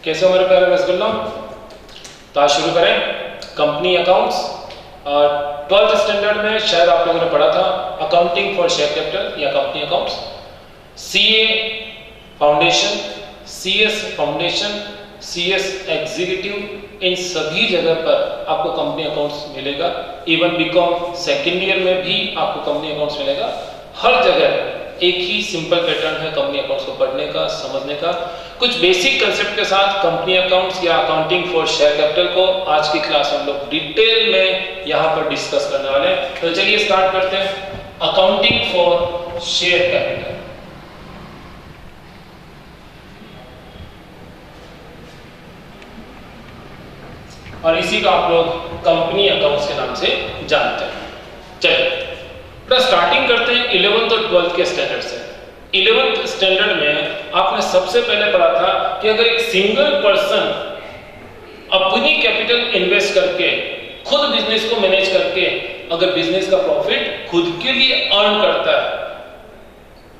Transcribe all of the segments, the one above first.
कैसे हमारे प्यारे रसगुल्ला, तो आज शुरू करें कंपनी अकाउंट्स। 12th स्टैंडर्ड में शायद आप लोगों ने पढ़ा था अकाउंटिंग फॉर शेयर कैपिटल या company accounts. CA foundation, CS foundation, CS executive, इन सभी जगह पर आपको कंपनी अकाउंट्स मिलेगा। इवन बीकॉम सेकेंड ईयर में भी आपको कंपनी अकाउंट्स मिलेगा। हर जगह एक ही सिंपल पैटर्न है कंपनी अकाउंट्स को पढ़ने का, समझने का। कुछ बेसिक कंसेप्ट के साथ कंपनी अकाउंट्स या अकाउंटिंग फॉर शेयर कैपिटल को आज की क्लास में हम लोग डिटेल में यहां पर डिस्कस करने वाले हैं। तो चलिए स्टार्ट करते हैं। अकाउंटिंग फॉर शेयर कैपिटल, और इसी को आप लोग कंपनी अकाउंट्स के नाम से जानते हैं। चलिए स्टार्टिंग करते हैं 11th और 12th के स्टैंडर्ड से। 11th स्टैंडर्ड में आपने सबसे पहले पढ़ा था कि अगर एक सिंगल पर्सन अपनी कैपिटल इन्वेस्ट करके खुद बिजनेस को मैनेज करके अगर बिजनेस का प्रॉफिट खुद के लिए अर्न करता है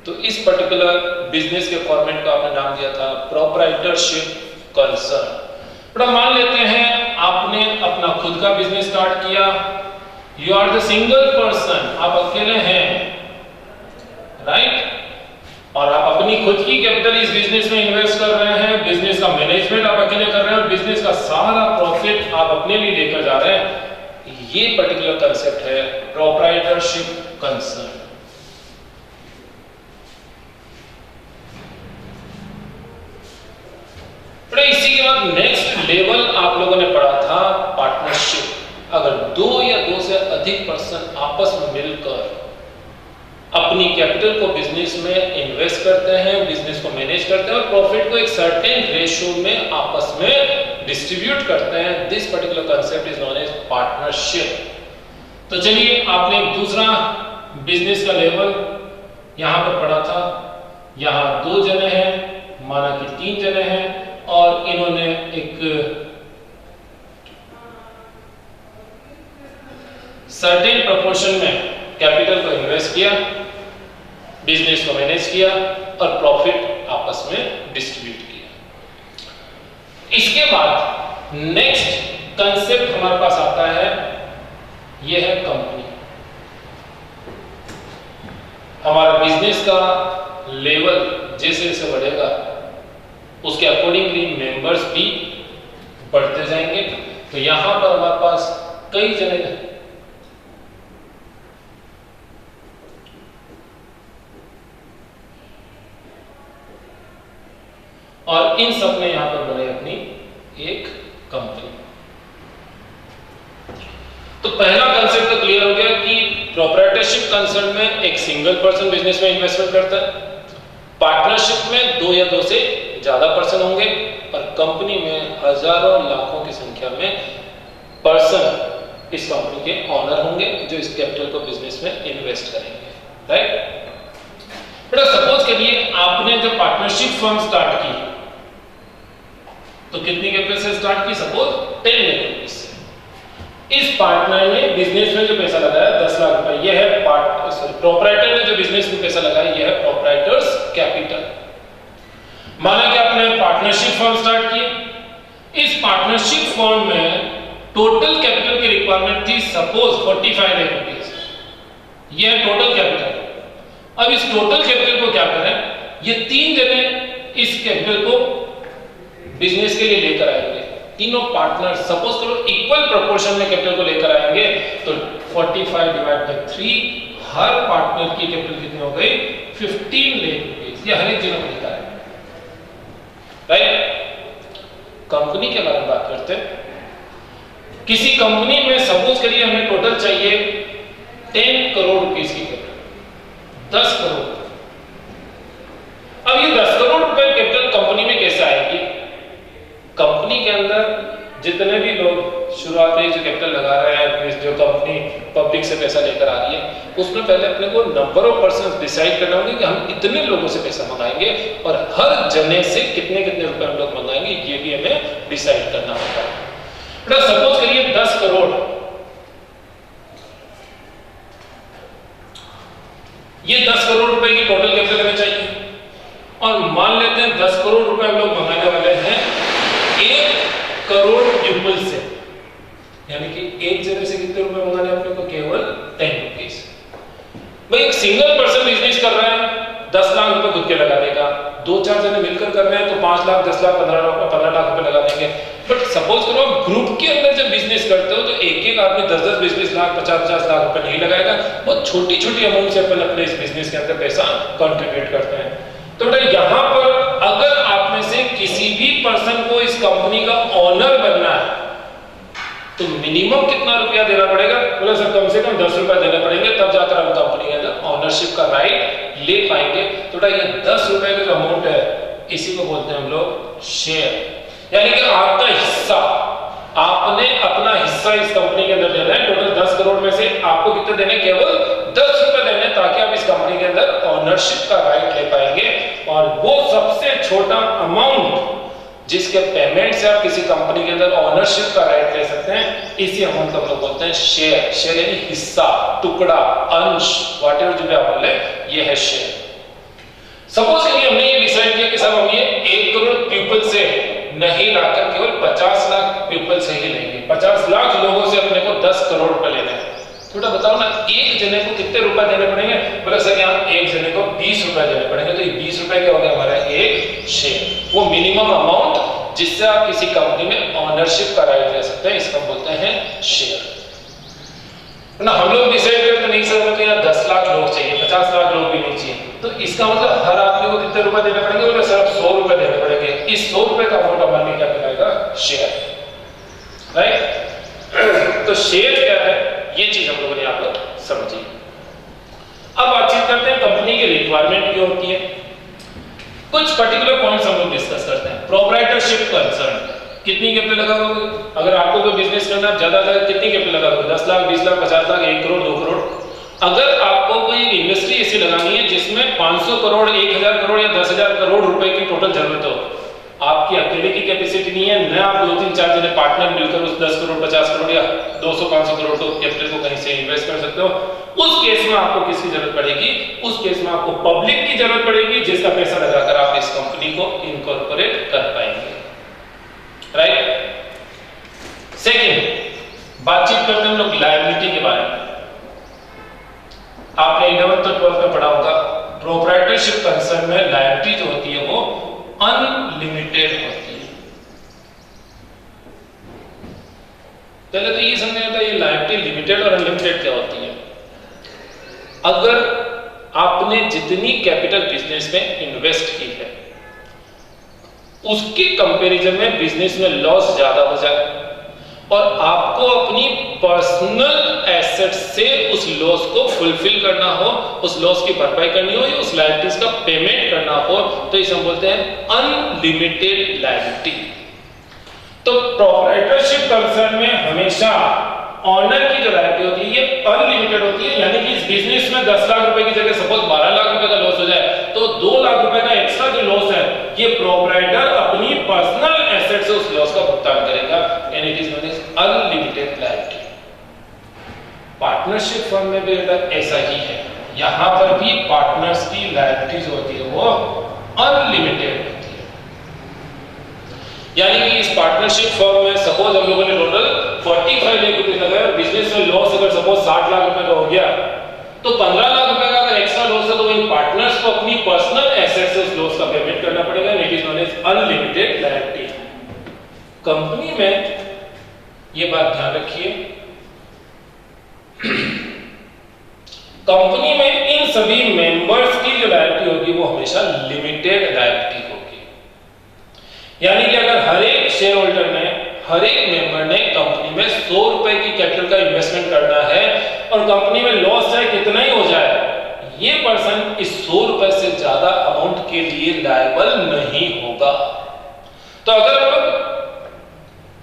तो इस पर्टिकुलर बिजनेस के फॉर्मेट का आपने नाम दिया था प्रोप्राइटरशिप कंसर्न। मान लेते हैं आपने अपना खुद का बिजनेस स्टार्ट किया, you are the single person, आप अकेले हैं, राइट, और आप अपनी खुद की कैपिटल इस बिजनेस में इन्वेस्ट कर रहे हैं, बिजनेस का मैनेजमेंट आप अकेले कर रहे हैं और बिजनेस का सारा प्रॉफिट आप अपने लिए लेकर जा रहे हैं। ये पर्टिकुलर कंसेप्ट है प्रोप्राइटरशिप कंसर्न। इसी के बाद नेक्स्ट लेवल आप लोगों ने पढ़ा था पार्टनरशिप। अगर दो या दो से अधिक पर्सन आपस में मिलकर अपनी कैपिटल को बिजनेस में इन्वेस्ट करते हैं, बिजनेस को मैनेज करते हैं और प्रॉफिट को एक सर्टेन रेशियो में आपस में डिस्ट्रीब्यूट करते हैं, this particular concept is known as partnership. तो चलिए आपने एक दूसरा बिजनेस का लेवल यहां पर पढ़ा था। यहां दो जने हैं, माना कि 3 जने हैं और इन्होंने एक सर्टेन प्रोपोर्शन में कैपिटल को इन्वेस्ट किया, बिजनेस को मैनेज किया और प्रॉफिट आपस में डिस्ट्रीब्यूट किया। इसके बाद नेक्स्ट कंसेप्ट हमारे पास आता है, यह है कंपनी। हमारा बिजनेस का लेवल जैसे जैसे बढ़ेगा उसके अकॉर्डिंगली मेंबर्स भी बढ़ते जाएंगे। तो यहां पर हमारे पास कई जने और इन सब ने यहां पर बनाई अपनी एक कंपनी। तो पहला कंसेप्ट तो क्लियर हो गया कि प्रोप्राइटरशिप कंसर्न में एक सिंगल पर्सन बिजनेस में इन्वेस्टमेंट करता है, पार्टनरशिप में 2 या 2 से ज्यादा पर्सन होंगे और कंपनी में हजारों लाखों की संख्या में पर्सन इस कंपनी के ऑनर होंगे जो इस कैपिटल को बिजनेस में इन्वेस्ट करेंगे, राइट। बेटा सपोज करिए आपने जब पार्टनरशिप फर्म स्टार्ट की तो कितनी कैपिटल से स्टार्ट की? सपोज 10 लाख रुपए से। इस पार्टनर ने बिजनेस में जो पैसा लगाया 10 लाख रुपए, यह है प्रोप्राइटर ने जो बिजनेस में पैसा लगाया यह है प्रोप्राइटर्स कैपिटल। माना कि आपने पार्टनरशिप फर्म स्टार्ट की, इस पार्टनरशिप फर्म में टोटल कैपिटल की रिक्वायरमेंट थी सपोज 45 लाख रुपीस, यह है टोटल कैपिटल। अब इस टोटल कैपिटल को क्या करें, ये 3 जने इस कैपिटल को बिजनेस के लिए लेकर आएंगे, तीनों पार्टनर सपोज करो इक्वल प्रोपोर्शन में कैपिटल को लेकर आएंगे तो 45 डिवाइड बाय 3, हर पार्टनर की कैपिटल कितनी हो गई? 15 लाख रुपीस। ये हर एक जने को लेकर आएंगे, राइट। कंपनी के बारे में बात करते हैं। किसी कंपनी में सपोज करिए हमें टोटल चाहिए 10 करोड़ रुपीस की कैपिटल, 10 करोड़। अब ये 10 करोड़ रुपए कैपिटल कंपनी में कैसे आएगी? कंपनी के अंदर जितने भी लोग शुरुआत में जो कैपिटल लगा रहे हैं, जो कंपनी पब्लिक से पैसा लेकर आ रही है, उसमें पहले अपने को नंबर ऑफ पर्सन डिसाइड करना होगा कि हम इतने लोगों से पैसा मंगाएंगे और हर जने से कितने कितने रुपए हम लोग मंगाएंगे, ये भी हमें डिसाइड करना होगा। बेटा सपोज करिए 10 करोड़, ये 10 करोड़ रुपए की टोटल कैपिटल हमें चाहिए और मान लेते हैं 10 करोड़ रुपए हम लोग मंगाने वाले हैं 2-4 जने मिलकर कर रहे हैं तो 5 लाख 10 लाख 15 लाख रुपए लगा देंगे। बट सपोज करो आप ग्रुप के अंदर जब बिजनेस करते हो तो एक एक आदमी 10-10 20-20 लाख 50-50 लाख रुपए नहीं लगाएगा, बहुत छोटी छोटी अमाउंट से अपन अपने इस बिजनेस के अंदर पैसा कंट्रीब्यूट करते हैं। तो बेटा यहाँ पर अगर आप में से किसी भी पर्सन को इस कंपनी का ऑनर बनना है तो मिनिमम कितना रुपया देना पड़ेगा? बोले सर कम से कम 10 रुपया देने पड़ेंगे, तब जाकर हम कंपनी के अंदर ऑनरशिप का राइट ले पाएंगे। तो बेटा ये 10 रुपए का जो अमाउंट है इसी को बोलते हैं हम लोग शेयर, यानी कि आपका हिस्सा, आपने अपना हिस्सा इस कंपनी के अंदर देना है। टोटल 10 करोड़ में से आपको कितने देने? केवल 10 रुपए देने, ताकि आप इस कंपनी के अंदर ऑनरशिप का राइट ले पाएंगे। और वो सबसे छोटा अमाउंट जिसके पेमेंट से आप किसी कंपनी के अंदर ऑनरशिप का राइट ले सकते हैं, इसी अमाउंट को हम लोग बोलते हैं शेयर। शेयर यानी हिस्सा, टुकड़ा, अंश, व्हाटएवर जो भी आप बोले, ये है शेयर। सपोज कि हमने ये डिसाइड किया कि साहब हम ये 1 करोड़ पीपल से नहीं लाकर केवल 50 लाख पीपल से ही लेंगे, 50 लाख लोगों से अपने को 10 करोड़ रुपए लेने हैं। थोड़ा बताओ ना, एक जने को कितने रुपए देने पड़ेंगे? बोले सर यहाँ एक जने को 20 रुपए देने पड़ेंगे। तो ये 20 रुपए क्या हो गया हमारा? एक शेयर, वो मिनिमम अमाउंट जिससे आप किसी कंपनी में ऑनरशिप का राइट ले सकते हैं, इसको बोलते हैं शेयर। ना हम लोग डिसाइड करते नहीं सर हमें यहाँ 10 लाख लोग चाहिए, 50 लाख लोग भी नहीं चाहिए, तो इसका मतलब हर आदमी को कितने रुपए देने पड़ेंगे? बोले सर 100 रुपए देने पड़ेंगे। इस 100 रुपए का अमाउंट हमारे क्या कहलाएगा? Share, right. तो शेयर क्या है, ये चीज हम लोगों ने यहाँ पर समझी। अब बातचीत करते हैं कंपनी की रिक्वायरमेंट क्या होती है। कुछ पर्टिकुलर पॉइंट्स हम लोग डिस्कस करते हैं। प्रोप्राइटरशिप कंसर्न, कितनी कैपिटल लगाओगे? अगर आपको कोई बिजनेस करना है, ज्यादा कितनी कैपिटल लगाओगे? 10 लाख 20 लाख 50 लाख 1 करोड़ 2 करोड़? अगर आपको कोई इंडस्ट्री ऐसी लगानी है जिसमें 500 करोड़ 1000 करोड़ या 10,000 करोड़ रुपए की टोटल जरूरत हो, आपकी अकेले की कैपेसिटी नहीं है, न आप 2-3-4 जने पार्टनर मिलकर उस 10 करोड़ 50 करोड़ या 200-500 करोड़ को कैपिटल को कहीं से इन्वेस्ट कर सकते हो, उस केस में आपको किसकी जरूरत पड़ेगी? उस केस में आपको पब्लिक की जरूरत पड़ेगी, जिसका पैसा लगाकर आप इस कंपनी को इनकॉर्पोरेट कर पाएंगे, राइट। सेकंड, बातचीत करते हैं हम लोग लायबिलिटी के बारे में। आपने 11th और 12th में पढ़ा होगा, प्रोप्राइटरशिप कंसर्न में लायबिलिटी जो होती है वो अनलिमिटेड होती है। पहले तो ये समझना था ये लायबिलिटी लिमिटेड और अनलिमिटेड क्या होती है। अगर आपने जितनी कैपिटल बिजनेस में इन्वेस्ट की है उसके कंपैरिजन में बिजनेस में लॉस ज्यादा हो जाए और आपको अपनी पर्सनल एसेट से उस लॉस को फुलफिल करना हो, उस लॉस की भरपाई करनी हो या उस लायबिलिटीज का पेमेंट करना हो, तो इसे हम बोलते हैं अनलिमिटेड लायबिलिटी। तो प्रोप्राइटरशिप कंसर्न में हमेशा ऑनर की जो लायबिलिटी होती है ये अनलिमिटेड होती है, यानी कि इस बिजनेस में 10 लाख रुपए की जगह सपोज 12 लाख रुपए का लॉस हो जाए तो 2 लाख रुपए का एक्स्ट्रा जो लॉस है ये प्रोप्राइटर अपनी पर्सनल एसेट से उस लॉस का भुगतान करेगा, and it is known as unlimited liability. Partnership firm में भी ऐसा ही है, यहां पर भी पार्टनर्स की लायबिलिटीज होती है वो अनलिमिटेड होती है। यानी कि इस पार्टनरशिप फर्म में सपोज हम लोगों ने टोटल 45 लाख रुपए लगाए और बिजनेस में लॉस अगर सपोज 60 लाख रुपए का हो गया तो 15 लाख रुपए का अगर एक्स्ट्रा लॉस है तो इन पार्टनर्स को अपनी पर्सनल एसेट से उस लॉस का पेमेंट करना पड़ेगा, it is known as unlimited liability. Company में ये बात ध्यान रखिए, कंपनी में इन सभी मेंबर्स की जो लायबिलिटी होगी वो हमेशा लिमिटेड लायबिलिटी होगी। यानी कि अगर हर एक शेयर होल्डर ने, हर एक मेंबर ने कंपनी में 100 रुपए की कैपिटल का इन्वेस्टमेंट करना है और कंपनी में लॉस चाहे कितना ही हो जाए, ये पर्सन इस 100 रुपए से ज्यादा अमाउंट के लिए लायबल नहीं होगा। तो अगर हम लोग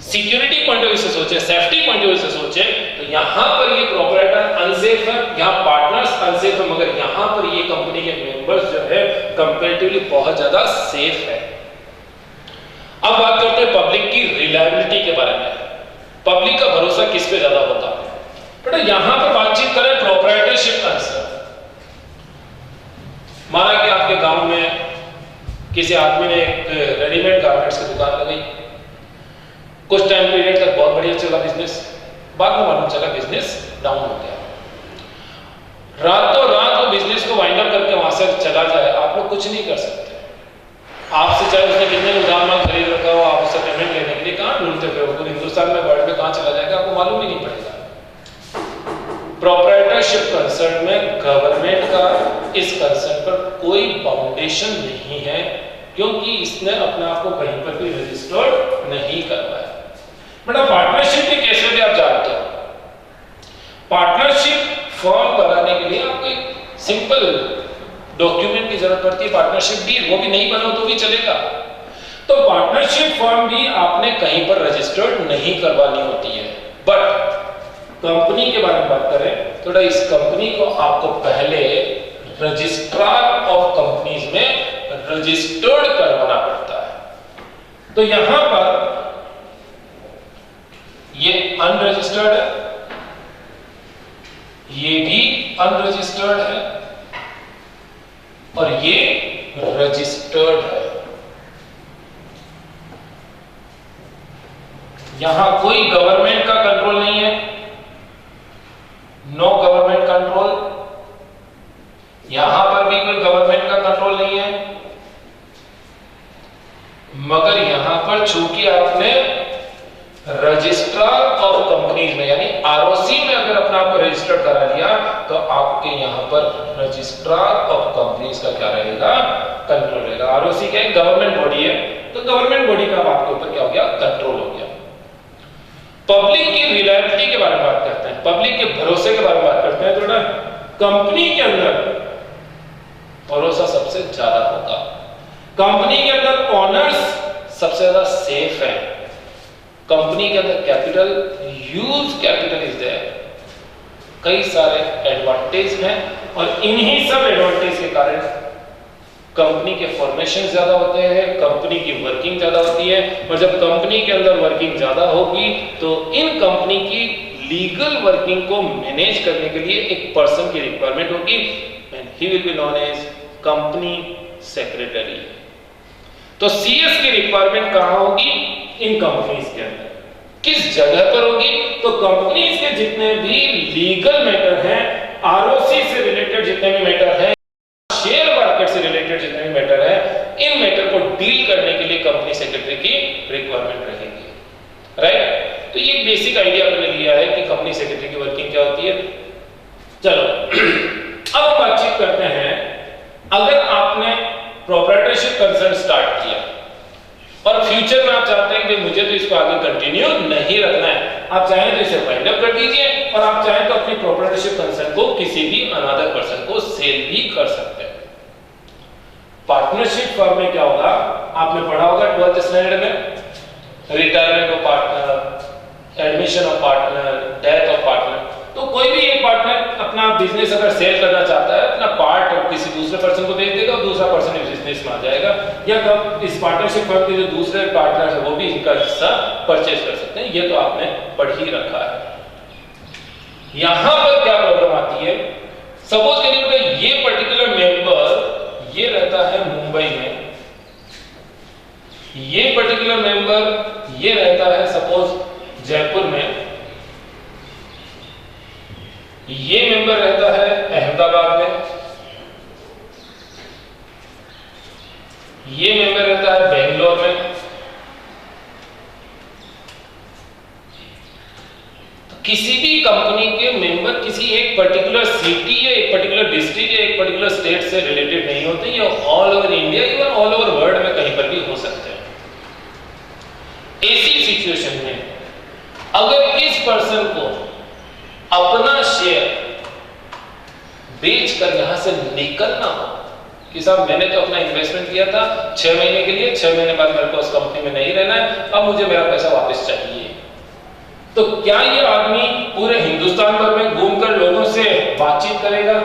सिक्योरिटी पॉइंट ऑफ व्यू से सोचे, सेफ्टी पॉइंट ऑफ व्यू से सोचे, तो यहां पर ये प्रोप्राइटर अनसेफ है, यहां पार्टनर्स अनसेफ है, मगर यहां पर ये कंपनी के मेंबर्स जो है कंपैरेटिवली बहुत ज्यादा सेफ है। अब बात करते हैं पब्लिक की रिलायबिलिटी के बारे में। पब्लिक का भरोसा किस पे ज्यादा होता है? बेटा यहां पर बातचीत करें प्रोप्राइटरशिप कंसर्न। माना कि आपके गांव में किसी आदमी ने एक रेडीमेड गारमेंट्स की दुकान लगाई, कुछ टाइम पीरियड तक बहुत बढ़िया चला बिजनेस, बाद में मालूम चला बिजनेस डाउन हो गया। रातों रात वो बिजनेस को वाइंड अप करके वहां से चला जाए, आप लोग कुछ नहीं कर सकते। आपसे चाहे उसने कितने उधार माल खरीद रखा हो, आप उससे पेमेंट लेने के लिए कहाँ ढूंढते फिर पूरे हिंदुस्तान में, वर्ल्ड में कहाँ चला जाएगा आपको मालूम ही नहीं पड़ेगा। प्रोप्राइटरशिप कंसर्न में गवर्नमेंट का इस कंसर्न पर कोई फाउंडेशन नहीं है, क्योंकि इसने अपने आप को कहीं पर भी रजिस्टर्ड नहीं करवाया। बेटा पार्टनरशिप के केस में भी आप जानते हो, पार्टनरशिप फॉर्म कराने के लिए आपको एक सिंपल डॉक्यूमेंट की जरूरत पड़ती है, पार्टनरशिप डीड, वो भी नहीं बना तो भी चलेगा। तो पार्टनरशिप फॉर्म भी आपने कहीं पर रजिस्टर्ड नहीं करवानी होती है। बट कंपनी के बारे में बात करें तो इस कंपनी को आपको पहले रजिस्ट्रार ऑफ कंपनीज में रजिस्टर्ड करवाना पड़ता है। तो यहां पर ये अनरजिस्टर्ड है, ये भी अनरजिस्टर्ड है और ये रजिस्टर्ड है। यहां कोई गवर्नमेंट का कंट्रोल नहीं है, नो गवर्नमेंट कंट्रोल, यहां पर भी कोई गवर्नमेंट का कंट्रोल नहीं है। मगर यहां पर चूंकि आपने रजिस्ट्रार ऑफ कंपनीज में यानी आरओसी में अगर अपने आप को रजिस्टर्ड करा लिया तो आपके यहां पर रजिस्ट्रार ऑफ कंपनीज का क्या रहेगा, कंट्रोल रहेगा। आरओसी क्या है, गवर्नमेंट बॉडी है, तो गवर्नमेंट बॉडी का आपके ऊपर क्या हो गया, कंट्रोल हो गया। पब्लिक की रिलायबिलिटी के बारे में बात करते हैं, पब्लिक के भरोसे के बारे में बात करते हैं। तो ना कंपनी के अंदर भरोसा सबसे ज्यादा होगा, कंपनी के अंदर ओनर्स सबसे ज्यादा सेफ है, कंपनी के अंदर capital, huge capital is there, कई सारे एडवांटेज हैं और इन्हीं सब एडवांटेज के कारण कंपनी के फॉर्मेशन ज्यादा होते हैं, कंपनी की वर्किंग ज्यादा होती है। और जब कंपनी के अंदर वर्किंग ज्यादा होगी तो इन कंपनी की लीगल वर्किंग को मैनेज करने के लिए एक पर्सन की रिक्वायरमेंट होगी and he will be known as company secretary. तो सीएस की रिक्वायरमेंट कहां होगी, इन कंपनीज के अंदर। किस जगह पर होगी, तो कंपनीज के जितने भी लीगल मैटर हैं, आरओसी से रिलेटेड जितने भी मैटर हैं, शेयर मार्केट से रिलेटेड जितने भी मैटर है, इन मैटर को डील करने के लिए कंपनी सेक्रेटरी की रिक्वायरमेंट रहेगी। राइट, तो ये बेसिक आइडिया हमने लिया है कि कंपनी सेक्रेटरी की वर्किंग क्या होती है। चलो अब बातचीत करते हैं, अगर आपने प्रोप्राइटरशिप कंसर्न स्टार्ट किया और फ्यूचर में आप चाहते हैं कि मुझे तो इसको आगे कंटिन्यू नहीं रखना है, आप चाहें तो इसे वाइंड अप कर दीजिए और आप चाहें तो अपनी प्रोप्राइटरशिप कंसर्न को किसी भी अनदर पर्सन को सेल भी कर सकते हैं। पार्टनरशिप फर्म में क्या होगा, आपने पढ़ा होगा 12th स्टैंडर्ड में, retirement of partner, admission of partner, death of partner. तो कोई भी एक पार्टनर अपना बिजनेस अगर सेल करना चाहता है, अपना पार्ट किसी दूसरे पर्सन को बेच देगा और दूसरा पर्सन इस बिजनेस में आ जाएगा, या कब इस पार्टनरशिप फर्म के जो दूसरे पार्टनर है वो भी इनका हिस्सा परचेज कर सकते हैं। ये तो आपने पढ़ ही रखा है। यहां पर क्या प्रॉब्लम आती है, सपोज करिए ये पर्टिकुलर मेंबर ये रहता है मुंबई में, ये पर्टिकुलर मेंबर ये रहता है सपोज जयपुर में, ये मेंबर रहता है अहमदाबाद में, ये मेंबर रहता है बेंगलोर में। तो किसी भी कंपनी के मेंबर किसी एक पर्टिकुलर सिटी या एक पर्टिकुलर डिस्ट्रिक्ट या एक पर्टिकुलर स्टेट से रिलेटेड नहीं होते, ये all over India, even all over world में कहीं पर भी हो सकते हैं। ऐसी सिचुएशन में अगर इस पर्सन को अपना शेयर बेचकर यहां से निकलना हो कि साहब मैंने तो अपना इन्वेस्टमेंट किया था 6 महीने के लिए, 6 महीने बाद मेरे को उस कंपनी में नहीं रहना है, अब मुझे मेरा पैसा वापस चाहिए, तो क्या ये आदमी पूरे हिंदुस्तान भर में घूमकर लोगों से बातचीत करेगा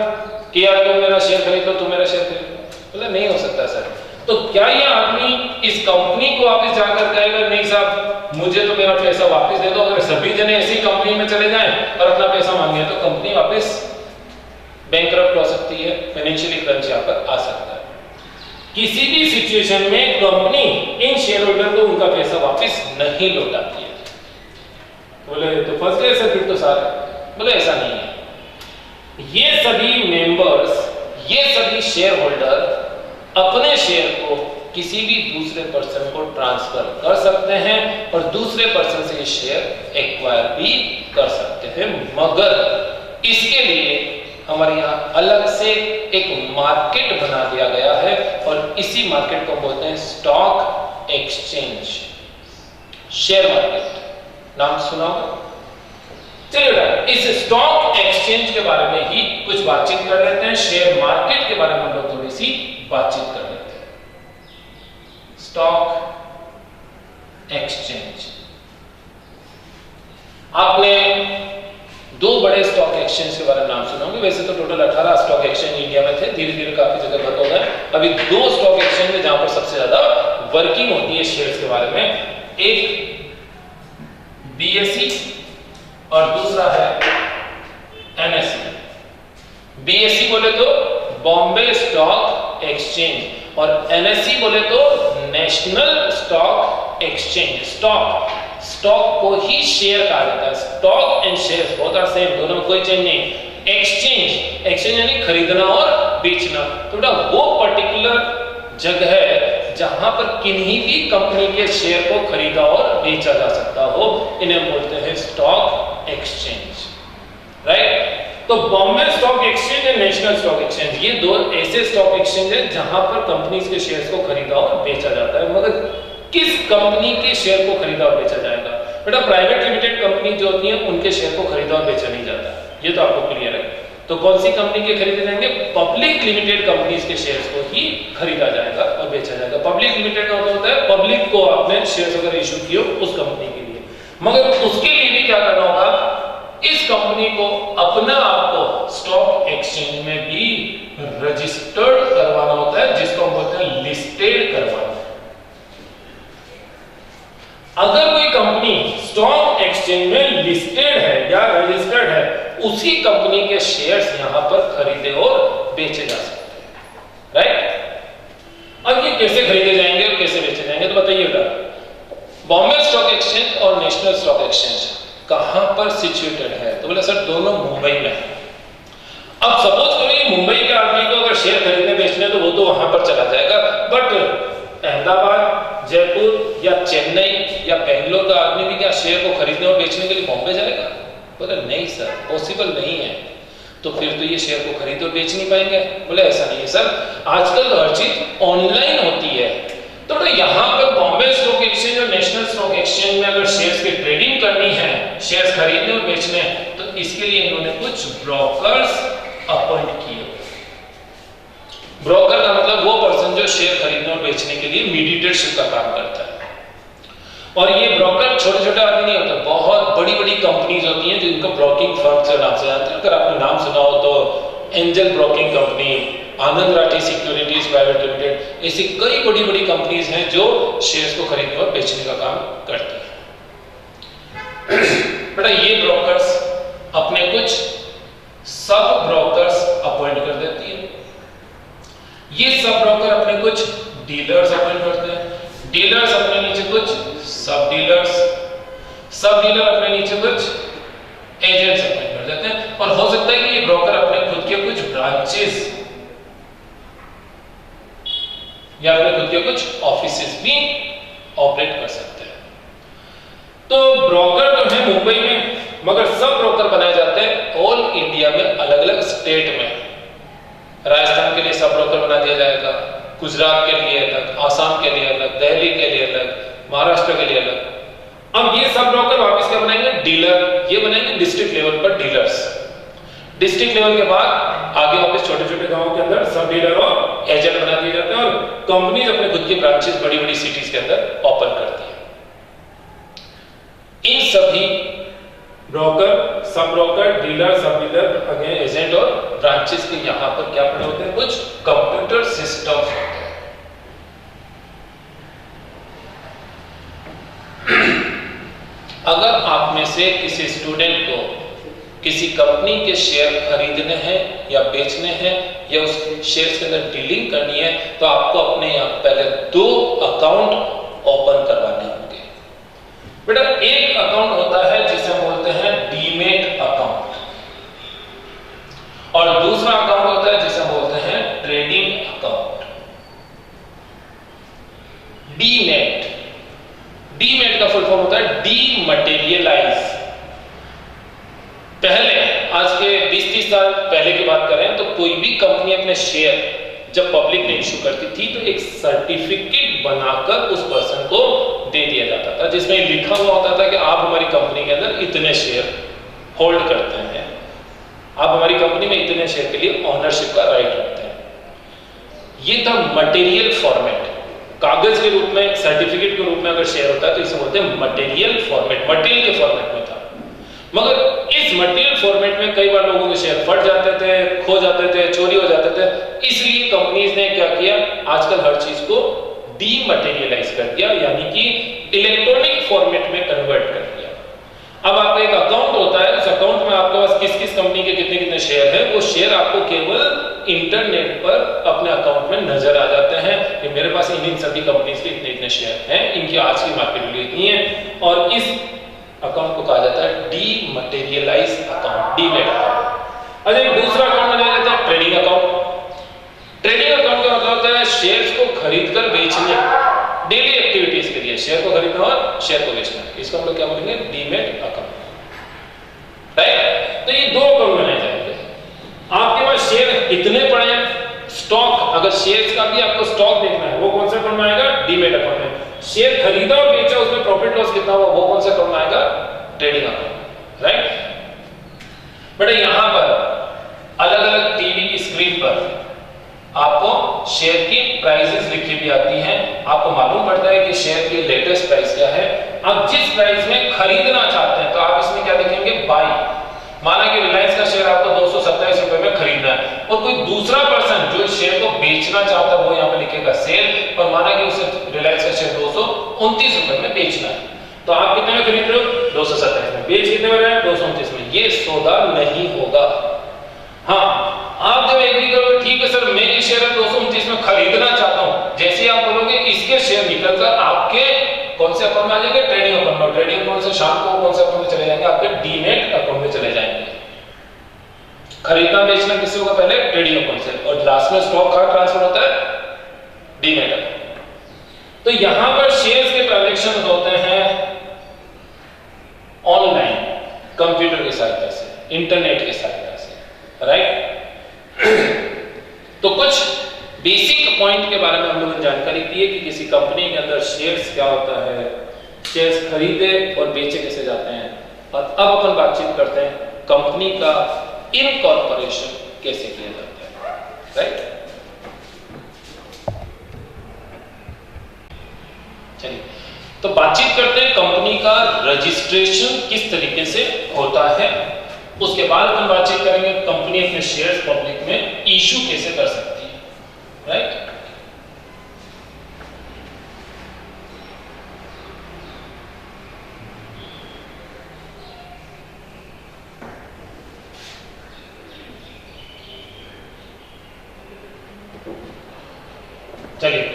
कि यार तुम मेरा शेयर खरीदो, तुम मेरा शेयर खरीदो? बोले नहीं हो सकता सर। तो क्या ये आदमी इस कंपनी को वापस जाकर कहेगा नहीं साहब मुझे तो मेरा पैसा वापस दे दो? अगर सभी जने ऐसी कंपनी में चले जाएं और अपना पैसा मांगे तो कंपनी वापस बैंकरप्ट हो सकती है, फाइनेंशियली क्रंच यहां पर आ सकता है। किसी भी सिचुएशन में कंपनी इन शेयर होल्डर को उनका पैसा वापस नहीं लौटाती है। बोले तो फंस गए सर फिर तो सारे? बोले ऐसा नहीं है। ये सभी मेंबर्स, ये सभी शेयर होल्डर अपने शेयर को किसी भी दूसरे पर्सन को ट्रांसफर कर सकते हैं और दूसरे पर्सन से ये शेयर एक्वायर भी कर सकते हैं, मगर इसके लिए हमारे यहाँ अलग से एक मार्केट बना दिया गया है और इसी मार्केट को बोलते हैं स्टॉक एक्सचेंज, शेयर मार्केट। नाम सुना होगा? चलिए इस स्टॉक एक्सचेंज के बारे में ही कुछ बातचीत कर लेते हैं, शेयर मार्केट के बारे में हम लोग थोड़ी सी बातचीत कर लेते हैं। स्टॉक एक्सचेंज, आपने दो बड़े स्टॉक एक्सचेंज के बारे में नाम सुना होंगे। वैसे तो टोटल 18 स्टॉक एक्सचेंज इंडिया में थे, धीरे धीरे काफी जगह बंद हो गए। अभी दो स्टॉक एक्सचेंज है जहां पर सबसे ज्यादा वर्किंग होती है शेयर्स के बारे में, एक बीएसई और दूसरा है एनएसई। बीएसई बोले तो बॉम्बे स्टॉक एक्सचेंज और एनएसई बोले तो नेशनल स्टॉक एक्सचेंज। स्टॉक को ही शेयर कहा जाता है। Stock and shares both are same, दोनों में कोई चेंज नहीं। एक्सचेंज यानी खरीदना और बेचना। तो बेटा वो पर्टिकुलर जगह है जहां पर किन्हीं भी कंपनी के शेयर को खरीदा और बेचा जा सकता हो, इन्हें बोलते हैं स्टॉक एक्सचेंज, राइट। तो बॉम्बे स्टॉक एक्सचेंज और नेशनल स्टॉक एक्सचेंज, ये दो ऐसे स्टॉक एक्सचेंज हैं जहां पर कंपनीज के शेयर्स को खरीदा और बेचा जाता है। मगर किस कंपनी के शेयर को खरीदा और बेचा जाएगा? बेटा प्राइवेट लिमिटेड कंपनी जो होती है उनके शेयर को खरीदा और बेचा नहीं जाता, ये तो आपको क्लियर है। तो कौन सी कंपनी के खरीदे जाएंगे? पब्लिक लिमिटेड कंपनीज के शेयर्स को ही खरीदा जाएगा और बेचा जाएगा। पब्लिक लिमिटेड का मतलब होता है पब्लिक को आपने शेयर्स अगर इशू किए उस कंपनी के लिए, मगर उसके लिए भी क्या करना होगा? इस कंपनी को अपना आपको स्टॉक एक्सचेंज में भी रजिस्टर्ड करवाना होता है, जिसको हम बोलते हैं लिस्टेड करवाना। अगर कोई कंपनी स्टॉक एक्सचेंज में लिस्टेड है या रजिस्टर्ड है, उसी कंपनी के शेयर्स यहां पर खरीदे और बेचे जा सकते हैं, राइट। अब ये कैसे खरीदे जाएंगे और कैसे बेचे जाएंगे, तो बताइएगा। बॉम्बे स्टॉक एक्सचेंज और नेशनल स्टॉक एक्सचेंज कहां पर सिचुएटेड है? तो बोला सर दोनों मुंबई में है। अब सपोज करो मुंबई के आदमी को अगर शेयर खरीदने बेचने तो वो तो वहां पर चला जाएगा, बट अहमदाबाद, जयपुर या चेन्नई या बेंगलोर का आदमी भी क्या शेयर को खरीदने और बेचने के लिए बॉम्बे जाएगा? बोले नहीं सर, पॉसिबल नहीं है। तो फिर तो ये शेयर को खरीद और बेच नहीं पाएंगे। बोले ऐसा नहीं है सर, आजकल तो हर चीज ऑनलाइन होती है। तो यहाँ पर बॉम्बे स्टॉक एक्सचेंज और नेशनल स्टॉक एक्सचेंज में अगर शेयर्स की ट्रेडिंग करनी है, शेयर्स खरीदने और बेचने, तो इसके लिए इन्होंने कुछ ब्रोकर्स अपॉइंट किए। ब्रोकर का मतलब वो पर्सन जो शेयर खरीदने और बेचने के लिए मीडिएटरशिप का काम करता है। और ये ब्रोकर छोटे छोटे आदमी नहीं होते, बहुत बड़ी बड़ी कंपनीज होती हैं जिनको ब्रोकिंग फर्म से नाम से जानते हैं। अगर आपने नाम सुना हो तो एंजल ब्रोकिंग कंपनी, आनंद राठी सिक्योरिटीज प्राइवेट लिमिटेड, ऐसी कई बड़ी बड़ी कंपनीज हैं जो शेयर्स को खरीदने और बेचने का काम करती हैं। बेटा ये ब्रोकर्स अपने कुछ सब ब्रोकर्स अपॉइंट कर देती है। ये सब ब्रोकर अपने कुछ डीलर्स अपॉइंट करते हैं, डीलर्स अपने नीचे कुछ सब डीलर्स, सब डीलर अपने नीचे कुछ एजेंट्स अपॉइंट कर देते हैं। और हो सकता है कि ये ब्रोकर अपने खुद के कुछ ब्रांचेस या अपने खुद के कुछ ऑफिसेस भी ऑपरेट कर सकते हैं। तो ब्रोकर तो है मुंबई में, मगर सब ब्रोकर बनाए जाते हैं ऑल इंडिया में, अलग अलग स्टेट में। राजस्थान के लिए सब ब्रोकर बना दिया जाएगा, गुजरात के लिए अलग, आसाम के लिए अलग, दिल्ली के लिए अलग, महाराष्ट्र के लिए अलग। अब ये सब ब्रोकर वापस क्या बनाएंगे? डीलर। ये बनाएंगे डिस्ट्रिक्ट लेवल पर डीलर्स। डिस्ट्रिक्ट लेवल के बाद आगे वापस छोटे छोटे गांवों के अंदर सब डीलर और एजेंट बना दिए जाते हैं और कंपनीज अपने खुद की ब्रांचेस बड़ी बड़ी सिटीज के अंदर ओपन करती है। इन सभी ब्रोकर, सब ब्रोकर, डीलर, सब डीलर, अगेन एजेंट और ब्रांचेस के यहां पर क्या पड़े होते हैं? कुछ कंप्यूटर सिस्टम्स होते हैं। अगर आप में से किसी स्टूडेंट को किसी कंपनी के शेयर खरीदने हैं या बेचने हैं या उस शेयर्स के अंदर डीलिंग करनी है, तो आपको अपने यहाँ पहले 2 अकाउंट ओपन करवाने होंगे। बेटा एक अकाउंट होता है जिसे हम बोलते हैं डीमेट अकाउंट, और दूसरा अकाउंट होता है जिसे हम बोलते हैं ट्रेडिंग अकाउंट। डीमैट का फुल फॉर्म होता है डीमटेरियलाइज। पहले आज के 20-30 साल पहले की बात करें तो कोई भी कंपनी अपने शेयर जब पब्लिक ने इशू करती थी तो एक सर्टिफिकेट बनाकर उस पर्सन को दे दिया जाता था, जिसमें लिखा हुआ होता था कि आप हमारी कंपनी के अंदर इतने शेयर होल्ड करते हैं, आप हमारी कंपनी में इतने शेयर के लिए ओनरशिप का राइट रखते हैं। ये था मटेरियल फॉर्मेट, कागज के रूप में, सर्टिफिकेट के रूप में अगर शेयर होता है तो इसे बोलते हैं मटेरियल फॉर्मेट, मटेरियल के फॉर्मेट में था। मगर इस मटेरियल फॉर्मेट में कई बार लोगों के शेयर फट जाते थे, खो जाते थे, चोरी हो जाते थे, इसलिए कंपनीज ने क्या किया, आजकल हर चीज को डीमटेरियलाइज कर दिया, यानी कि इलेक्ट्रॉनिक फॉर्मेट में कन्वर्ट कर दिया। अब आपका एक अकाउंट होता है, उस अकाउंट में आपके पास किस किस कंपनी के कितने कितने शेयर है, वो शेयर आपको केवल इंटरनेट पर अपने अकाउंट में नजर आ जाते हैं कि मेरे पास इन सभी कंपनीज के इतने इतने शेयर हैं, इनकी आज की मार्केट वैल्यू इतनी है, और इस अकाउंट को कहा जाता है डीमटेरियलाइज अकाउंट, डीमैट अकाउंट। अच्छा, एक दूसरा अकाउंट बनाया जाता है ट्रेडिंग अकाउंट। ट्रेडिंग अकाउंट का मतलब होता है शेयर्स को खरीदकर बेचने, डेली एक्टिविटीज के लिए शेयर को खरीदना और शेयर को बेचना, इसको हम लोग क्या बोलेंगे, डीमैट अकाउंट, राइट। तो ये दो अकाउंट बनाए जाएंगे। आपके पास शेयर इतने पड़े हैं, स्टॉक, अगर शेयर्स का भी आपको स्टॉक देखना है वो कौन सा अकाउंट में आएगा, डीमैट अकाउंट में। शेयर खरीदा और बेचा, उसमें प्रॉफिट लॉस कितना हुआ, वो कौन सा अकाउंट में आएगा, ट्रेडिंग अकाउंट, राइट। बट यहां पर अलग अलग टीवी की स्क्रीन पर आपको शेयर की प्राइसेस लिखी भी आती हैं, आपको मालूम पड़ता है कि शेयर की लेटेस्ट प्राइस क्या है। आप जिस प्राइस में खरीदना चाहते हैं तो आप इसमें क्या लिखेंगे, बाई। माना कि रिलायंस का शेयर आपको 227 रुपए में खरीदना है, और कोई दूसरा पर्सन जो इस शेयर को बेचना चाहता है वो यहाँ पे लिखेगा सेल, और माना कि उसे रिलायंस का शेयर 229 रुपए में बेचना है, तो आप कितने में खरीद रहे हो, 227 में, बेच कितने में रहे हैं, 229 में। ये सौदा नहीं होगा। हाँ, आप जब एग्री करोगे, ठीक है सर मैं ये शेयर 229 में खरीदना चाहता हूं, जैसे ही आप बोलोगे इसके शेयर निकलकर आपके कौन से अकाउंट में आ जाएंगे, ट्रेडिंग अकाउंट में। ट्रेडिंग अकाउंट से शाम को कौन से अकाउंट में चले जाएंगे, आपके डीमैट अकाउंट में चले जाएंगे। खरीदना बेचना किससे होगा, पहले ट्रेडिंग अकाउंट से, और लास्ट में स्टॉक का ट्रांसफर होता है डीमैट अकाउंट। तो यहां पर शेयर्स के ट्रांजैक्शन होते हैं ऑनलाइन, कंप्यूटर की सहायता से, इंटरनेट की सहायता से, राइट। तो कुछ बेसिक पॉइंट के बारे में हम लोगों ने जानकारी दी है कि किसी कंपनी के अंदर शेयर्स क्या होता है, शेयर्स खरीदे और बेचे कैसे जाते हैं। और अब अपन बातचीत करते हैं कंपनी का इनकॉर्पोरेशन कैसे किया जाता है, राइट। चलिए तो बातचीत करते हैं कंपनी का रजिस्ट्रेशन किस तरीके से होता है। उसके बाद अपन बातचीत करेंगे कंपनी अपने शेयर्स पब्लिक में इशू कैसे कर सकती है, राइट। चलिए,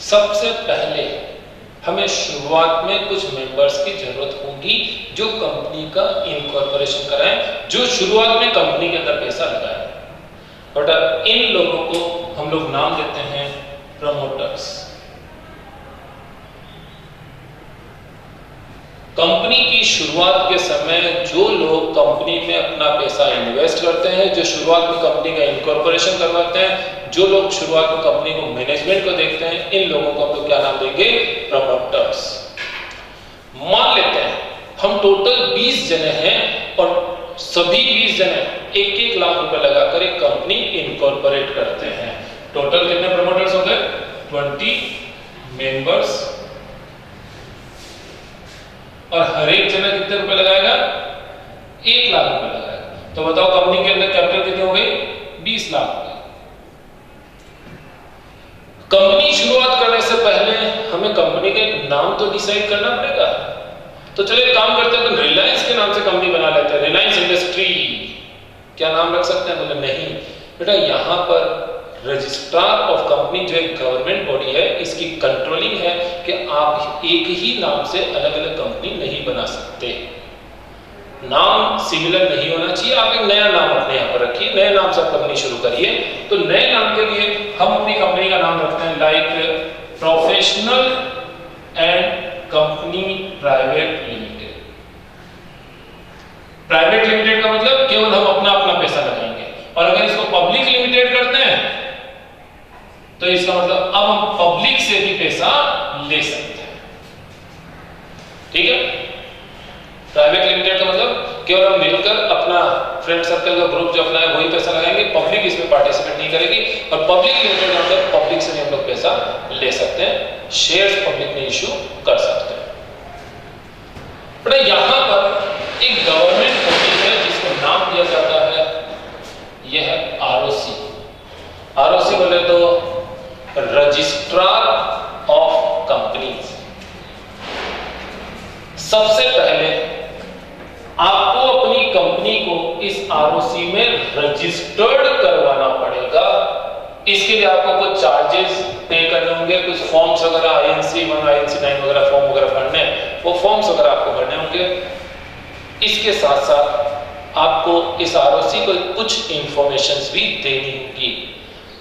सबसे पहले हमें शुरुआत में कुछ मेंबर्स की जरूरत होगी जो कंपनी का इनकॉर्पोरेशन कराएं, जो शुरुआत में कंपनी के अंदर पैसा लगाए। और इन लोगों को हम लोग नाम देते हैं प्रमोटर्स। कंपनी की शुरुआत के समय जो लोग कंपनी में अपना पैसा इन्वेस्ट करते हैं, जो शुरुआत में कंपनी का इनकॉर्पोरेशन करवाते हैं, जो लोग शुरुआत में कंपनी को मैनेजमेंट को देखते हैं, इन लोगों को हम लोग क्या नाम देंगे, प्रमोटर्स। मान लेते हैं हम टोटल 20 जने हैं और सभी 20 जने 1-1 लाख रुपए लगाकर एक कंपनी इनकॉर्पोरेट करते हैं। टोटल कितने प्रमोटर्स हो गए, 20 मेंबर्स, और हर एक जना कितने रुपए लगाएगा, 1 लाख रुपए लगाएगा। तो बताओ कंपनी के अंदर कैपिटल कितनी हो गई, 20 लाख रुपए। कंपनी शुरुआत करने से पहले हमें कंपनी का एक नाम तो डिसाइड करना पड़ेगा। तो चलिए काम करते हैं, तो रिलायंस के नाम से कंपनी बना लेते हैं, रिलायंस इंडस्ट्री। क्या नाम रख सकते हैं, बोले नहीं बेटा, यहाँ पर रजिस्ट्रार ऑफ कंपनी जो एक गवर्नमेंट बॉडी है, इसकी कंट्रोलिंग है कि आप एक ही नाम से अलग अलग कंपनी नहीं बना सकते। नाम सिमिलर नहीं होना चाहिए, आप एक नया नाम अपने यहाँ पर रखिए, नए नाम से कंपनी शुरू करिए। तो नए नाम के लिए हम अपनी कंपनी का नाम रखते हैं like professional and company private limited. Private limited का मतलब केवल हम अपना अपना पैसा लगाएंगे, और अगर इसको पब्लिक लिमिटेड करते हैं तो इसका मतलब अब हम पब्लिक से भी पैसा ले सकते हैं। ठीक है, प्राइवेट लिमिटेड का मतलब केवल हम मिलकर अपना फ्रेंड सर्कल का ग्रुप जो अपना है वही पैसा लगाएंगे, पब्लिक इसमें पार्टिसिपेट नहीं करेगी। और पब्लिक लिमिटेड का मतलब पब्लिक से भी हम लोग पैसा ले सकते हैं, शेयर्स पब्लिक में इश्यू कर सकते हैं। बट यहां पर एक गवर्नमेंट बॉडी है जिसको नाम दिया जाता है, यह है आरओसी। आरओसी बोले तो रजिस्ट्रार ऑफ कंपनीज। सबसे पहले आपको अपनी कंपनी को इस आरओसी में रजिस्टर्ड करवाना पड़ेगा। इसके लिए आपको कुछ चार्जेस पे करने होंगे, कुछ फॉर्म्स वगैरह INC 1 INC 9 वगैरह फॉर्म वगैरह भरने, वो फॉर्म्स वगैरह आपको भरने होंगे। इसके साथ साथ आपको इस आरओसी को कुछ इंफॉर्मेशंस भी देनी होगी।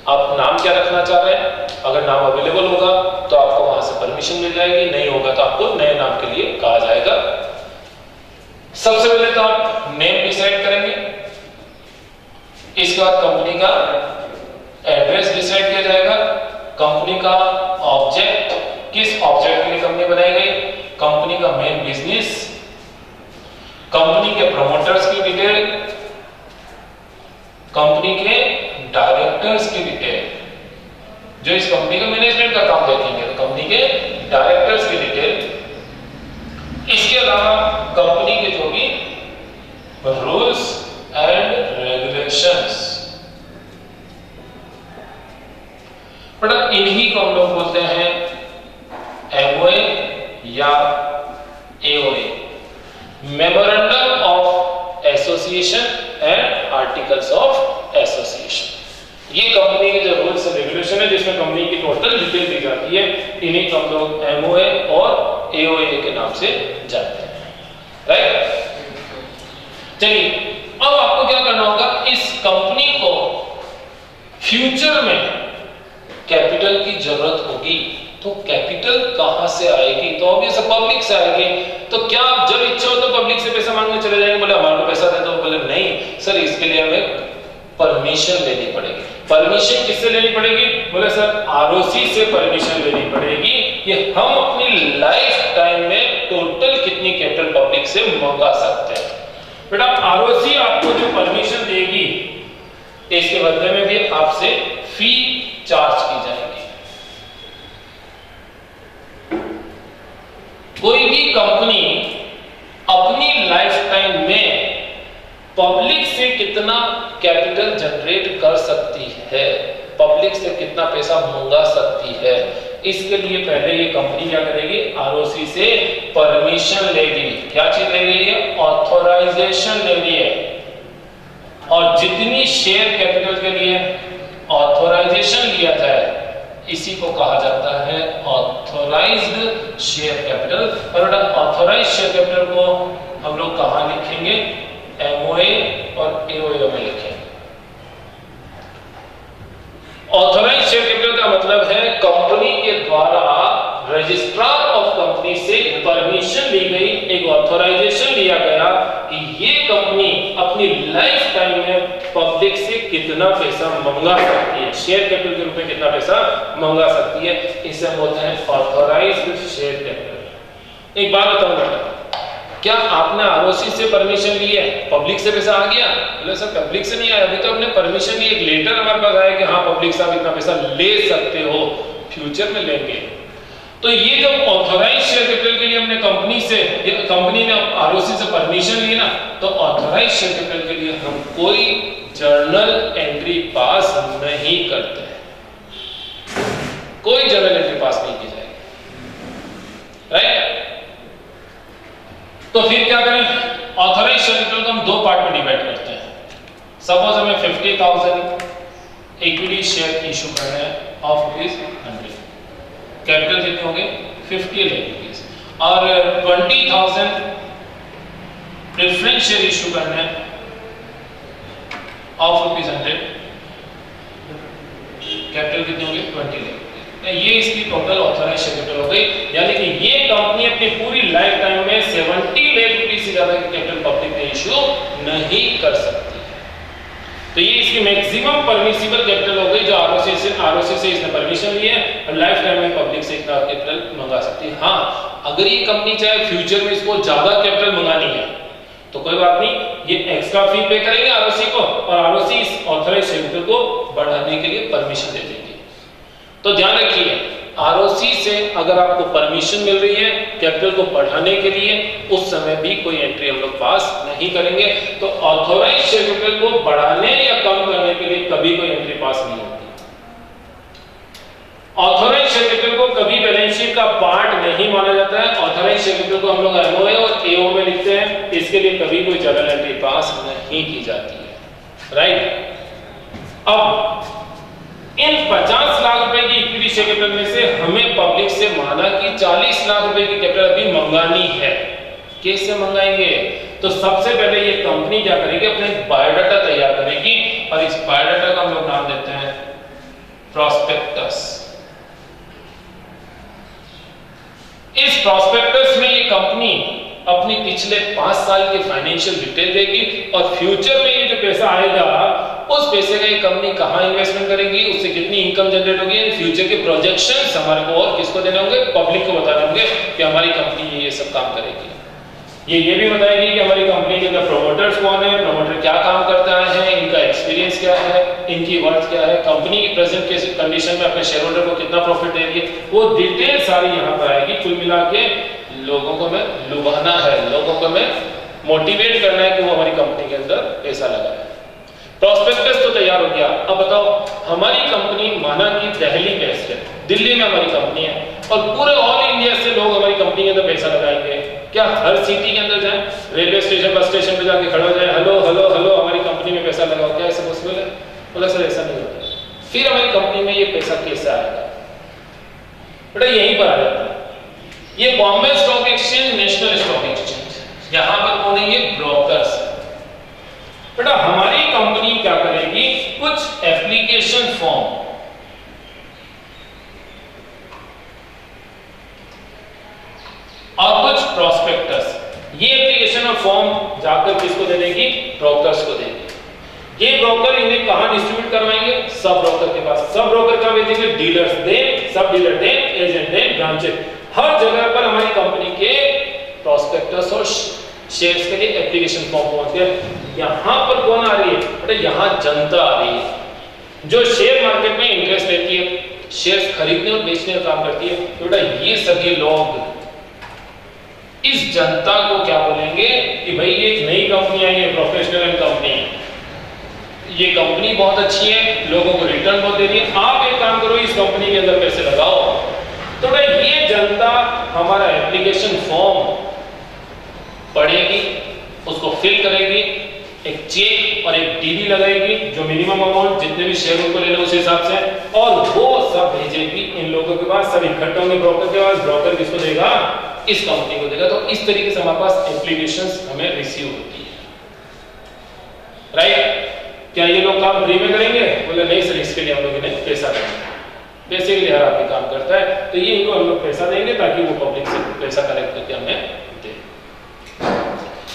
आप नाम क्या रखना चाह रहे हैं, अगर नाम अवेलेबल होगा तो आपको वहां से परमिशन मिल जाएगी, नहीं होगा तो आपको नए नाम के लिए कहा जाएगा। सबसे पहले तो आप नेम डिसाइड करेंगे, इसके बाद कंपनी का एड्रेस डिसाइड किया जाएगा, कंपनी का ऑब्जेक्ट, किस ऑब्जेक्ट के लिए कंपनी बनाई गई, कंपनी का मेन बिजनेस, कंपनी के प्रमोटर्स की डिटेल, कंपनी के डायरेक्टर्स की डिटेल, जो इस कंपनी का मैनेजमेंट का काम देखेंगे, तो कंपनी के डायरेक्टर्स की डिटेल। इसके अलावा कंपनी के जो भी रूल्स एंड रेगुलेशंस, बट इन्हीं को हम लोग बोलते हैं MOA या AOA, memorandum of association and articles of association. ये कंपनी के जो रूल्स एंड रेगुलेशन है जिसमें कंपनी की टोटल डिटेल दी जाती है, इन्हीं को हम लोग MOA और AOA के नाम से जानते हैं, राइट। चलिए, अब आपको क्या करना होगा, इस कंपनी को फ्यूचर में कैपिटल की जरूरत होगी, तो कैपिटल कहां से आएगी, तो ऑब्वियस पब्लिक से आएगी। तो क्या आप जब इच्छा हो तो पब्लिक से पैसा मांगने चले जाएंगे, बोले हमारे को पैसा दे दो, बोले नहीं सर इसके लिए हमें परमिशन लेनी पड़ेगी। परमिशन किससे लेनी पड़ेगी, बोले सर आरओसी से परमिशन लेनी पड़ेगी। ये हम अपनी लाइफ टाइम में टोटल कितनी कैपिटल पब्लिक से मंगा सकते हैं। बेटा आरओसी आपको जो परमिशन देगी, इसके बदले में भी आपसे फी चार्ज की जाएगी। कोई भी कंपनी अपनी लाइफ टाइम में पब्लिक से कितना कैपिटल जनरेट कर सकती है, पब्लिक से कितना पैसा मंगा सकती है, इसके लिए पहले ये कंपनी क्या करेगी, आरओसी से परमिशन लेगी। क्या चीज ले रही है, ऑथराइजेशन ले रही है। और जितनी शेयर कैपिटल के लिए ऑथराइजेशन लिया जाए, इसी को कहा जाता है ऑथराइज्ड शेयर कैपिटल। और ऑथराइज्ड शेयर कैपिटल को हम लोग कहां लिखेंगे, MOA और AOA में लिखेंगे। ऑथराइज्ड शेयर कैपिटल का मतलब है कंपनी के द्वारा रजिस्ट्रार ऑफ कंपनी से परमिशन ली गई, एक ऑथराइजेशन लिया गया कि ये कंपनी अपनी लाइफ टाइम में पब्लिक से कितना पैसा मंगा सकती है, शेयर कैपिटल के रूप में कितना पैसा मंगा सकती है, इसे हम बोलते हैं ऑथराइज्ड शेयर कैपिटल। एक बात बताऊं बेटा, क्या आपने आरओसी से परमिशन ली है, पब्लिक से पैसा आ गया, बोले सर पब्लिक से नहीं आया, अभी तो हमने परमिशन ली, एक लेटर हमारे पास आया कि हाँ पब्लिक से आप इतना पैसा ले सकते हो, फ्यूचर में लेंगे। तो ये जब ऑथराइज्ड शेयर कैपिटल के लिए हमने कंपनी ने आरओसी से परमिशन ली ना, तो ऑथराइज्ड शेयर कैपिटल के लिए हम कोई जर्नल एंट्री पास नहीं करते हैं, कोई जर्नल एंट्री पास नहीं की जाएगी, राइट। तो फिर क्या करें, ऑथराइज्ड शेयर कैपिटल को हम दो पार्ट में डिवाइड करते हैं। सपोज हमें 50,000 इक्विटी शेयर इशू करना है ऑफ ₹100, कैपिटल कितने होंगे 50 रुपीज, और 20,000 प्रेफरेंस शेयर इशू करना है ऑफ ₹100, कैपिटल कितने होंगे 20 रुपीज। ये इसकी टोटल ऑथराइज्ड शेयर कैपिटल हो गई, यानी कि ये कंपनी अपनी पूरी लाइफ टाइम में 70 लाख रुपए से ज्यादा की कैपिटल पब्लिक में इश्यू नहीं कर सकती। तो ये इसकी मैक्सिमम परमिसिबल कैपिटल हो गई, जो आरओसी से इसने परमिशन ली है और लाइफ टाइम में पब्लिक से इतना कैपिटल मंगा सकती है। हाँ, अगर ये कंपनी चाहे फ्यूचर में इसको ज्यादा कैपिटल मंगानी है तो कोई बात नहीं, ये एक्स्ट्रा फी पे करेंगे आरओसी को, और आरओसी इस ऑथराइज्ड शेयर कैपिटल को बढ़ाने के लिए परमिशन दे देंगे। तो ध्यान रखिए, आरओसी से अगर आपको परमिशन मिल रही है कैपिटल को बढ़ाने के लिए, उस समय भी कोई एंट्री हम लोग पास नहीं करेंगे। तो ऑथराइज्ड शेयर कैपिटल को बढ़ाने या कम करने के लिए कभी कोई एंट्री पास नहीं होती। ऑथराइज्ड शेयर कैपिटल को कभी बैलेंस शीट का पार्ट नहीं माना जाता है। ऑथराइज्ड शेयर कैपिटल को हम लोग एमओए और एओ में लिखते हैं, इसके लिए कभी कोई जर्नल एंट्री पास नहीं की जाती है। राइट, अब इन 50 लाख रुपए की इक्विटी शेयर कैपिटल में से हमें पब्लिक से माना कि 40 लाख रुपए की कैपिटल अभी मंगानी है। कैसे मंगाएंगे? तो सबसे पहले ये कंपनी क्या करेगी, अपने बायोडाटा तैयार करेगी, और इस बायोडाटा का हम लोग नाम देते हैं प्रॉस्पेक्टस। इस प्रॉस्पेक्टस में ये कंपनी अपनी पिछले 5 साल के फाइनेंशियल डिटेल देगी, और फ्यूचर में ये जो पैसा आएगा उस पैसे का ये कंपनी कहां इन्वेस्टमेंट करेगी, उससे कितनी इनकम जनरेट होगी, फ्यूचर के प्रोजेक्शंस हमारे को और किसको देने होंगे, पब्लिक को बताने होंगे कि हमारी कंपनी ये सब काम करेगी। ये भी बताएगी कि हमारी कंपनी के अंदर प्रोमोटर्स कौन है, प्रोमोटर क्या काम करता है, इनका एक्सपीरियंस क्या है, इनकी वर्थ क्या है, कंपनी की प्रेजेंट कंडीशन में अपने शेयर होल्डर को कितना प्रॉफिट दे रही है, वो डिटेल सारी यहाँ पर आएगी। कुल मिला के लोगों को मैं लुभाना है, लोगों को मैं मोटिवेट करना है कि वो हमारी कंपनी के अंदर पैसा लगाए। प्रॉस्पेक्टस तो तैयार हो गया। अब बताओ, हमारी कंपनी माना कि दिल्ली बेस्ड है, दिल्ली में हमारी कंपनी है, और पूरे ऑल इंडिया से लोग हमारी कंपनी के अंदर पैसा लगाएंगे। क्या हर सिटी के अंदर जाए, रेलवे स्टेशन बस स्टेशन पे जाके खड़ा हो जाए, हेलो हेलो हेलो हमारी कंपनी में पैसा लगाओ, क्या ऐसा पॉसिबल है? बोला सर ऐसा नहीं होता। फिर हमारी कंपनी में ये पैसा कैसे आएगा? बेटा यहीं पर आ जाता है। ये Bombay stock exchange, national stock exchange, यहां पर कौन है? ये ब्रोकर्स। बेटा हमारी कंपनी क्या करेगी, कुछ एप्लीकेशन फॉर्म और कुछ प्रॉस्पेक्टस, ये एप्लीकेशन और फॉर्म जाकर किसको दे देगी? ब्रोकर्स को देगी। ये ब्रोकर इन्हें कहां डिस्ट्रीब्यूट करवाएंगे? सब ब्रोकर के पास। सब ब्रोकर क्या भेजेंगे? डीलर्स दे, सब डीलर दे, एजेंट दे, ब्रांचेस, हर जगह पर हमारी कंपनी के प्रॉस्पेक्टस और शेयर्स के लिए एप्लीकेशन फॉर्म पहुंच गए। यहां पर कौन आ रही है? बेटा यहां जनता आ रही है जो शेयर मार्केट में इंटरेस्ट लेती है, शेयर्स खरीदने और बेचने का काम करती है। तो बेटा ये सभी लोग इस जनता को क्या बोलेंगे कि भाई ये एक नई कंपनी आई है, प्रोफेशनल कंपनी है, ये कंपनी बहुत अच्छी है, लोगों को रिटर्न बहुत दे रही है, आप एक काम करो इस कंपनी के अंदर पैसे लगाओ। तो भाई ये जनता हमारा एप्लीकेशन फॉर्म पढ़ेगी, उसको फिल करेगी, एक चेक और एक डीडी लगाएगी, जो मिनिमम अमाउंट जितने भी शेयर उनको लेने उस हिसाब से, और वो सब भेजेगी इन लोगों के पास, सब इकट्ठे होंगे ब्रोकर के पास, ब्रोकर किसको देगा? इस कंपनी को देगा। तो इस तरीके से हमारे पास एप्लीकेशंस हमें रिसीव होती है। राइट, क्या ये लोग काम फ्री में करेंगे? बोले नहीं सर, इसके लिए हम लोग इन्हें पैसा देंगे। पैसे के लिए हर आदमी काम करता है, तो ये इनको हम लोग पैसा देंगे ताकि वो पब्लिक से पैसा कलेक्ट करके हमें दे।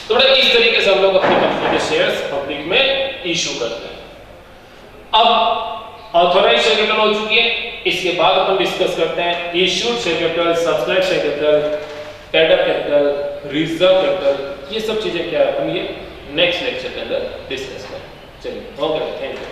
तो इस तरीके से हम लोग अपनी कंपनी के शेयर्स पब्लिक में इशू करते हैं। अब ऑथराइज्ड शेयर कैपिटल हो चुकी है, इसके बाद अपन डिस्कस करते हैं issued share capital, subscribe share capital, paid up capital, reserve capital, ये सब चीजें क्या है अपन ये नेक्स्ट लेक्चर के अंदर डिस्कस करें। चलिए, ओके, थैंक यू।